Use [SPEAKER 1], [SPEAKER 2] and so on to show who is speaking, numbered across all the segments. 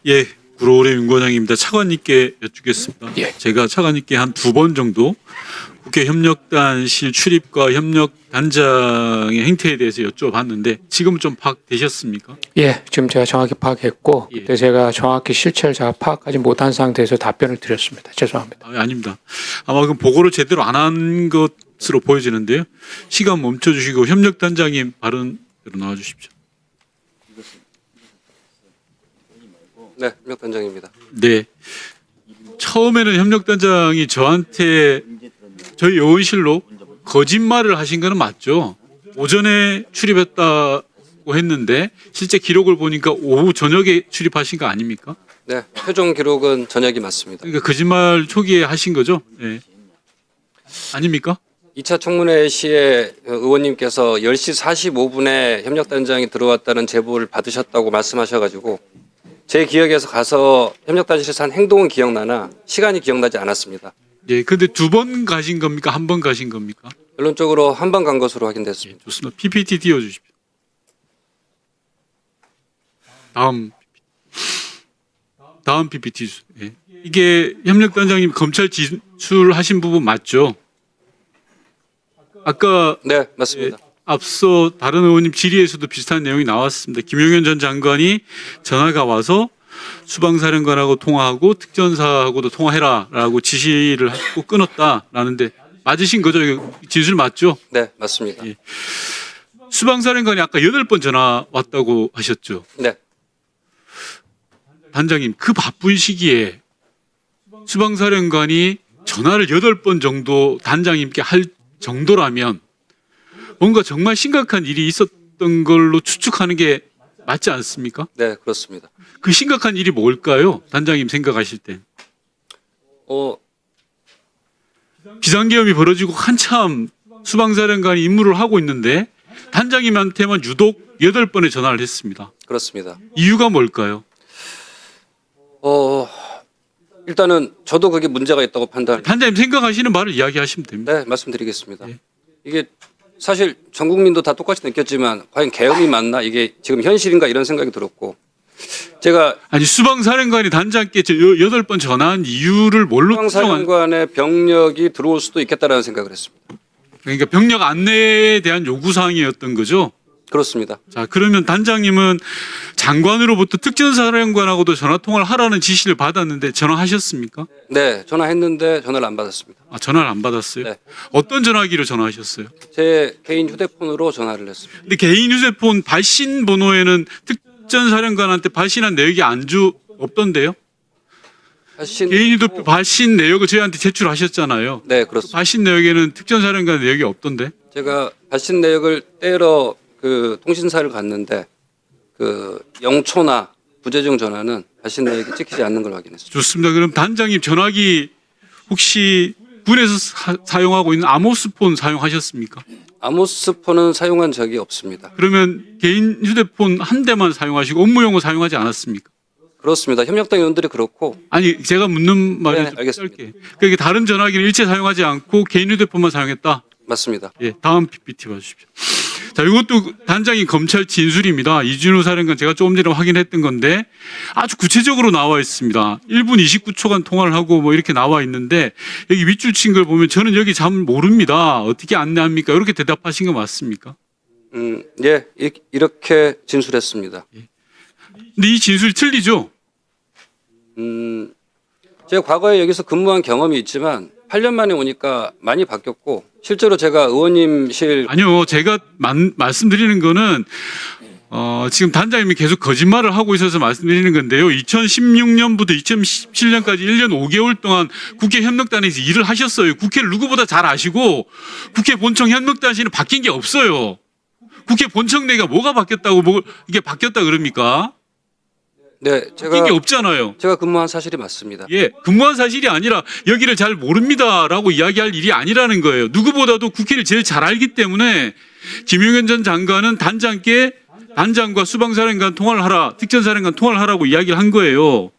[SPEAKER 1] 예, 구로울의 윤건영입니다. 차관님께 여쭙겠습니다.
[SPEAKER 2] 예.
[SPEAKER 1] 제가 차관님께 한 2번 정도 국회 협력단실 출입과 협력단장의 행태에 대해서 여쭤봤는데 지금은 좀 파악되셨습니까?
[SPEAKER 2] 예, 지금 제가 정확히 파악했고
[SPEAKER 1] 예.
[SPEAKER 2] 그때 제가 정확히 실체를 제가 파악하지 못한 상태에서 답변을 드렸습니다. 죄송합니다.
[SPEAKER 1] 아닙니다. 아마 그럼 보고를 제대로 안 한 것으로 보여지는데요. 시간 멈춰주시고 협력단장님 발언으로 나와주십시오.
[SPEAKER 3] 네, 협력단장입니다.
[SPEAKER 1] 네. 처음에는 협력단장이 저한테 저희 의원실로 거짓말을 하신 거는 맞죠? 오전에 출입했다고 했는데 실제 기록을 보니까 오후 저녁에 출입하신 거 아닙니까?
[SPEAKER 3] 네, 최종 기록은 저녁이 맞습니다.
[SPEAKER 1] 그러니까 거짓말 초기에 하신 거죠? 네. 아닙니까?
[SPEAKER 3] 2차 청문회 시에 의원님께서 10시 45분에 협력단장이 들어왔다는 제보를 받으셨다고 말씀하셔가지고 제 기억에서 가서 협력단실에서 한 행동은 기억나나 시간이 기억나지 않았습니다.
[SPEAKER 1] 예, 근데 2번 가신 겁니까? 1번 가신 겁니까?
[SPEAKER 3] 결론적으로 한 번 간 것으로 확인됐습니다.
[SPEAKER 1] 예, 좋습니다. PPT 띄워주십시오. 다음 PPT. 예. 이게 협력단장님 검찰 진술하신 부분 맞죠? 아까
[SPEAKER 3] 네, 맞습니다.
[SPEAKER 1] 앞서 다른 의원님 질의에서도 비슷한 내용이 나왔습니다. 김용현 전 장관이 전화가 와서 수방사령관하고 통화하고 특전사하고도 통화해라라고 지시를 하고 끊었다라는데 맞으신 거죠? 이거 진술 맞죠?
[SPEAKER 3] 네, 맞습니다.
[SPEAKER 1] 예. 수방사령관이 아까 8번 전화 왔다고 하셨죠?
[SPEAKER 3] 네,
[SPEAKER 1] 단장님, 그 바쁜 시기에 수방사령관이 전화를 8번 정도 단장님께 할 정도라면 뭔가 정말 심각한 일이 있었던 걸로 추측하는 게 맞지 않습니까?
[SPEAKER 3] 네, 그렇습니다.
[SPEAKER 1] 그 심각한 일이 뭘까요? 단장님 생각하실 때. 비상계엄이 벌어지고 한참 수방사령관이 임무를 하고 있는데 단장님한테만 유독 8번의 전화를 했습니다.
[SPEAKER 3] 그렇습니다.
[SPEAKER 1] 이유가 뭘까요?
[SPEAKER 3] 일단은 저도 그게 문제가 있다고 판단.
[SPEAKER 1] 단장님 생각하시는 말을 이야기하시면 됩니다.
[SPEAKER 3] 네, 말씀드리겠습니다.
[SPEAKER 1] 예.
[SPEAKER 3] 이게 사실 전 국민도 다 똑같이 느꼈지만 과연 계엄이 맞나 이게 지금 현실인가 이런 생각이 들었고 제가
[SPEAKER 1] 아니 수방사령관이 단장께 8번 전화한 이유를 뭘로 추정한?
[SPEAKER 3] 수방사령관의 병력이 들어올 수도 있겠다라는 생각을 했습니다.
[SPEAKER 1] 그러니까 병력 안내에 대한 요구사항이었던 거죠?
[SPEAKER 3] 그렇습니다.
[SPEAKER 1] 자, 그러면 단장님은 장관으로부터 특전사령관하고도 전화통화를 하라는 지시를 받았는데 전화하셨습니까?
[SPEAKER 3] 네, 전화했는데 전화를 안 받았습니다.
[SPEAKER 1] 아, 전화를 안 받았어요?
[SPEAKER 3] 네.
[SPEAKER 1] 어떤 전화기로 전화하셨어요?
[SPEAKER 3] 제 개인 휴대폰으로 전화를 했습니다.
[SPEAKER 1] 근데 개인 휴대폰 발신 번호에는 특전사령관한테 발신한 내역이 없던데요? 개인 휴대폰 발신 내역을 저희한테 제출하셨잖아요.
[SPEAKER 3] 네, 그렇습니다.
[SPEAKER 1] 발신 내역에는 특전사령관 내역이 없던데?
[SPEAKER 3] 제가 발신 내역을 떼러 그 통신사를 갔는데 그 영초나 부재중 전화는 발신 내역이 찍히지 않는 걸 확인했습니다.
[SPEAKER 1] 좋습니다. 그럼 단장님 전화기 혹시 군에서 사용하고 있는 아모스폰 사용하셨습니까?
[SPEAKER 3] 아모스폰은 사용한 적이 없습니다.
[SPEAKER 1] 그러면 개인 휴대폰 한 대만 사용하시고 업무용으로 사용하지 않았습니까?
[SPEAKER 3] 그렇습니다. 협력당 의원들이 그렇고
[SPEAKER 1] 아니 제가 묻는 말이
[SPEAKER 3] 네,
[SPEAKER 1] 좀
[SPEAKER 3] 알겠습니다.
[SPEAKER 1] 짧게. 그러니까 다른 전화기를 일체 사용하지 않고 개인 휴대폰만 사용했다.
[SPEAKER 3] 맞습니다.
[SPEAKER 1] 예, 다음 PPT 봐주십시오. 자, 이것도 단장님 검찰 진술입니다. 이준호 사령관 제가 조금 전에 확인했던 건데 아주 구체적으로 나와 있습니다. 1분 29초간 통화를 하고 뭐 이렇게 나와 있는데 여기 윗줄 친 걸 보면 저는 여기 잘 모릅니다. 어떻게 안내합니까? 이렇게 대답하신 거 맞습니까?
[SPEAKER 3] 예, 이렇게 진술했습니다.
[SPEAKER 1] 근데 이 진술이 틀리죠?
[SPEAKER 3] 제가 과거에 여기서 근무한 경험이 있지만 8년 만에 오니까 많이 바뀌었고 실제로 제가 의원님실
[SPEAKER 1] 아니요. 제가 말씀드리는 거는 지금 단장님이 계속 거짓말을 하고 있어서 말씀드리는 건데요. 2016년부터 2017년까지 1년 5개월 동안 국회 협력단에서 일을 하셨어요. 국회를 누구보다 잘 아시고 국회 본청 협력단실은 바뀐 게 없어요. 국회 본청 내가 뭐가 바뀌었다고 이게 바뀌었다 그럽니까?
[SPEAKER 3] 네,
[SPEAKER 1] 바뀐 게 없잖아요.
[SPEAKER 3] 제가 근무한 사실이 맞습니다.
[SPEAKER 1] 예, 근무한 사실이 아니라 여기를 잘 모릅니다라고 이야기할 일이 아니라는 거예요. 누구보다도 국회를 제일 잘 알기 때문에 김용현 전 장관은 단장께 단장과 수방사령관 통화를 하라, 특전사령관 통화를 하라고 이야기를 한 거예요.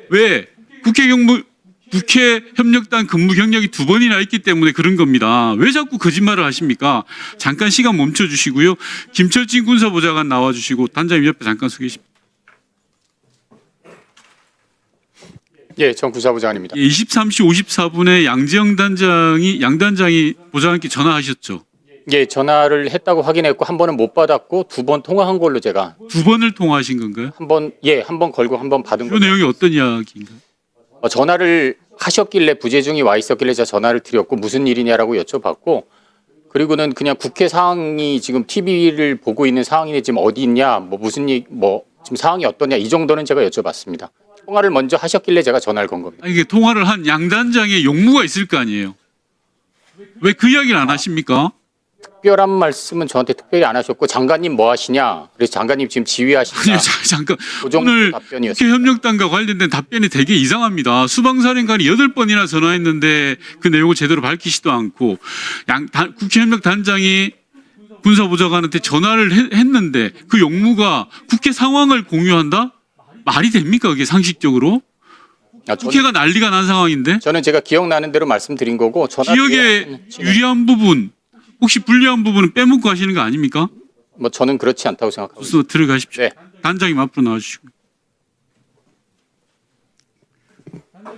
[SPEAKER 1] 왜? 국회 협력단 근무 경력이 2번이나 있기 때문에 그런 겁니다. 왜 자꾸 거짓말을 하십니까? 잠깐 시간 멈춰 주시고요. 김철진 군사보좌관 나와 주시고 단장님 옆에 잠깐 서 계십니다.
[SPEAKER 4] 예, 전 군사부장관입니다.
[SPEAKER 1] 23시 54분에 양 단장이 보좌관께 전화하셨죠.
[SPEAKER 4] 예, 전화를 했다고 확인했고 한 번은 못 받았고 두 번 통화한 걸로 제가
[SPEAKER 1] 두 번을 통화하신 건가요?
[SPEAKER 4] 한 번 걸고 한 번 받은
[SPEAKER 1] 그
[SPEAKER 4] 걸로.
[SPEAKER 1] 내용이 어떤 이야기인가요?
[SPEAKER 4] 전화를 하셨길래 부재중이 와 있었길래 제가 전화를 드렸고 무슨 일이냐라고 여쭤봤고 그리고는 그냥 국회 상황이 지금 TV를 보고 있는 상황인데 지금 어디 있냐 뭐 무슨 지금 상황이 어떠냐 이 정도는 제가 여쭤봤습니다. 통화를 먼저 하셨길래 제가 전화를 건 겁니다.
[SPEAKER 1] 아니, 이게 통화를 한 양 단장의 용무가 있을 거 아니에요. 왜 그 이야기를 안 하십니까?
[SPEAKER 4] 특별한 말씀은 저한테 특별히 안 하셨고 장관님 뭐 하시냐 그래서 장관님 지금 지휘하시냐
[SPEAKER 1] 아니, 잠깐.
[SPEAKER 4] 그 정도
[SPEAKER 1] 오늘
[SPEAKER 4] 답변이었습니다.
[SPEAKER 1] 국회 협력단과 관련된 답변이 되게 이상합니다. 수방사령관이 8번이나 전화했는데 그 내용을 제대로 밝히지도 않고 국회 협력단장이 군사보좌관한테 전화를 했는데 그 용무가 국회 상황을 공유한다? 말이 됩니까? 그게 상식적으로? 국회가 난리가 난 상황인데
[SPEAKER 4] 저는 제가 기억나는 대로 말씀드린 거고 전화
[SPEAKER 1] 기억에 유리한 부분 혹시 불리한 부분은 빼먹고 하시는 거 아닙니까?
[SPEAKER 4] 뭐 저는 그렇지 않다고 생각하고 있습니다.
[SPEAKER 1] 그래서 들어가십시오.
[SPEAKER 4] 네.
[SPEAKER 1] 단장님 앞으로 나와주시고.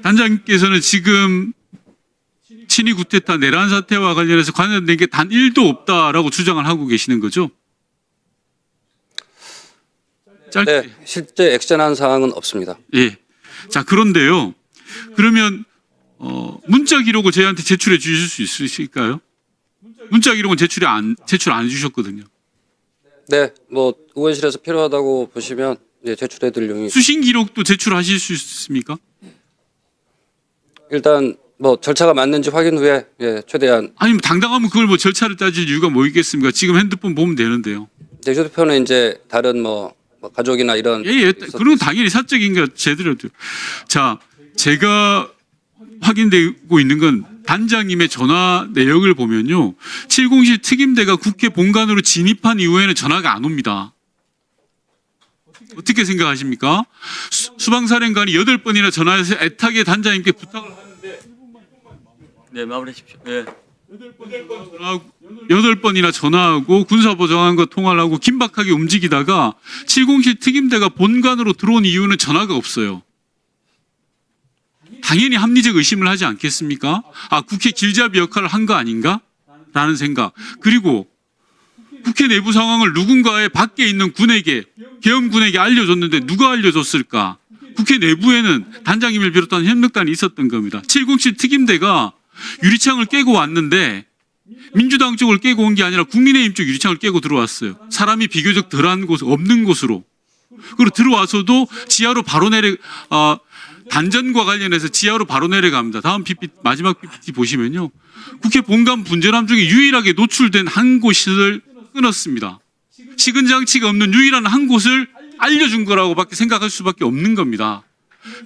[SPEAKER 1] 단장님께서는 지금 친위 구테타 내란 사태와 관련해서 관련된 게 단 1도 없다라고 주장을 하고 계시는 거죠? 짧게.
[SPEAKER 3] 네, 실제 액션한 사항은 없습니다.
[SPEAKER 1] 예. 자, 그런데요. 그러면 문자 기록을 저희한테 제출해 주실 수 있으실까요? 문자 기록은 제출 안 해주셨거든요.
[SPEAKER 3] 네, 뭐 의원실에서 필요하다고 보시면 제출해드릴 용이
[SPEAKER 1] 수신 기록도 제출하실 수 있습니까?
[SPEAKER 3] 일단 뭐 절차가 맞는지 확인 후에 최대한
[SPEAKER 1] 아니면 당당하면 그걸 뭐 절차를 따질 이유가 뭐 있겠습니까? 지금 핸드폰 보면 되는데요.
[SPEAKER 3] 휴대폰은 이제 다른 뭐 가족이나 이런
[SPEAKER 1] 예. 그런 건 당연히 사적인 거 제대로 돼요. 자, 제가 확인되고 있는 건 단장님의 전화 내역을 보면요. 707 특임대가 국회 본관으로 진입한 이후에는 전화가 안 옵니다. 어떻게 생각하십니까? 수방사령관이 8번이나 전화해서 애타게 단장님께 부탁을 하는데
[SPEAKER 5] 네, 마무리하십시오. 네.
[SPEAKER 1] 8번이나 전화하고 군사보좌관과 통화를 하고 긴박하게 움직이다가 707 특임대가 본관으로 들어온 이유는 전화가 없어요. 당연히 합리적 의심을 하지 않겠습니까? 국회 길잡이 역할을 한 거 아닌가? 라는 생각. 그리고 국회 내부 상황을 누군가의 밖에 있는 군에게, 계엄군에게 알려줬는데 누가 알려줬을까? 국회 내부에는 단장님을 비롯한 협력단이 있었던 겁니다. 707 특임대가 유리창을 깨고 왔는데 민주당 쪽을 깨고 온 게 아니라 국민의힘 쪽 유리창을 깨고 들어왔어요. 사람이 비교적 덜한 곳, 없는 곳으로. 그리고 들어와서도 지하로 바로 단전과 관련해서 지하로 바로 내려갑니다. 다음 마지막 PPT 보시면요. 국회 본관 분전함 중에 유일하게 노출된 한 곳을 끊었습니다. 식은 장치가 없는 유일한 한 곳을 알려준 거라고 밖에 생각할 수밖에 없는 겁니다.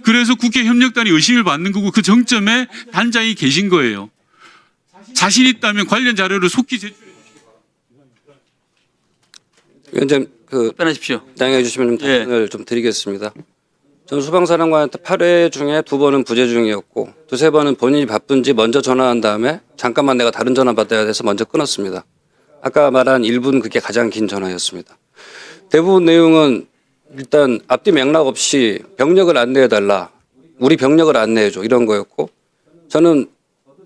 [SPEAKER 1] 그래서 국회 협력단이 의심을 받는 거고 그 정점에 단장이 계신 거예요. 자신 있다면 관련 자료를 속히 제출해 주시기 바랍니다.
[SPEAKER 3] 위원장님
[SPEAKER 5] 답변하십시오.
[SPEAKER 3] 양해해 주시면 좀 답변을 좀 드리겠습니다. 전 수방사령관한테 8회 중에 2번은 부재중이었고 2-3번은 본인이 바쁜지 먼저 전화한 다음에 잠깐만 내가 다른 전화 받아야 돼서 먼저 끊었습니다. 아까 말한 1분 그게 가장 긴 전화였습니다. 대부분 내용은 일단 앞뒤 맥락 없이 병력을 안내해달라. 우리 병력을 안내해줘. 이런 거였고 저는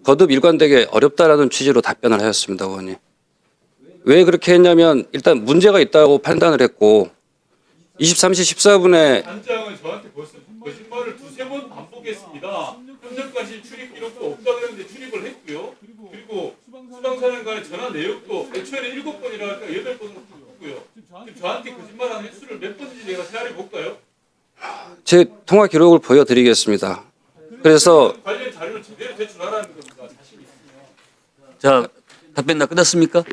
[SPEAKER 3] 거듭 일관되게 어렵다라는 취지로 답변을 하였습니다. 의원님. 왜 그렇게 했냐면 일단 문제가 있다고 판단을 했고 23시 14분에
[SPEAKER 1] 단장은 저한테 벌써 거짓말을 2-3번 반복했습니다. 협력관실 출입 기록도 없다 그랬는데 출입을 했고요. 그리고 수방사령관의 전화 내역도 애초에는 7번이라 할까 8번으로 바꾸고요. 지금 저한테 거짓말한 횟수를 몇 번인지 내가 세알해 볼까요?
[SPEAKER 3] 제 통화 기록을 보여드리겠습니다. 그래서
[SPEAKER 1] 관련 자료를 제대로 제출하라는 겁니다. 자신 있으면.
[SPEAKER 5] 자, 답변 다 끝났습니까?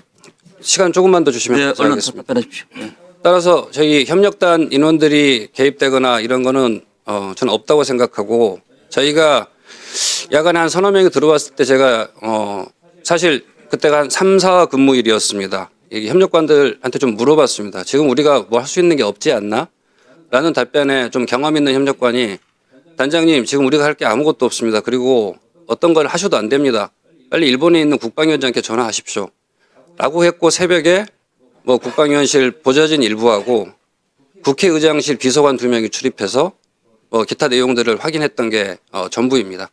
[SPEAKER 3] 시간 조금만 더 주시면
[SPEAKER 5] 네, 얼른
[SPEAKER 3] 감사하겠습니다.
[SPEAKER 5] 답변하십시오. 네.
[SPEAKER 3] 따라서 저희 협력단 인원들이 개입되거나 이런 거는 저는 없다고 생각하고 저희가 야간에 한 3-4명이 들어왔을 때 제가 사실 그때가 한 3-4 근무일이었습니다. 이 협력관들한테 좀 물어봤습니다. 지금 우리가 뭐 할 수 있는 게 없지 않나? 라는 답변에 좀 경험 있는 협력관이 단장님 지금 우리가 할 게 아무것도 없습니다. 그리고 어떤 걸 하셔도 안 됩니다. 빨리 일본에 있는 국방위원장께 전화하십시오. 라고 했고 새벽에 뭐 국방위원실 보좌진 일부하고 국회의장실 비서관 2명이 출입해서 기타 내용들을 확인했던 게 전부입니다.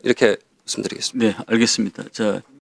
[SPEAKER 3] 이렇게 말씀드리겠습니다.
[SPEAKER 5] 네, 알겠습니다. 자,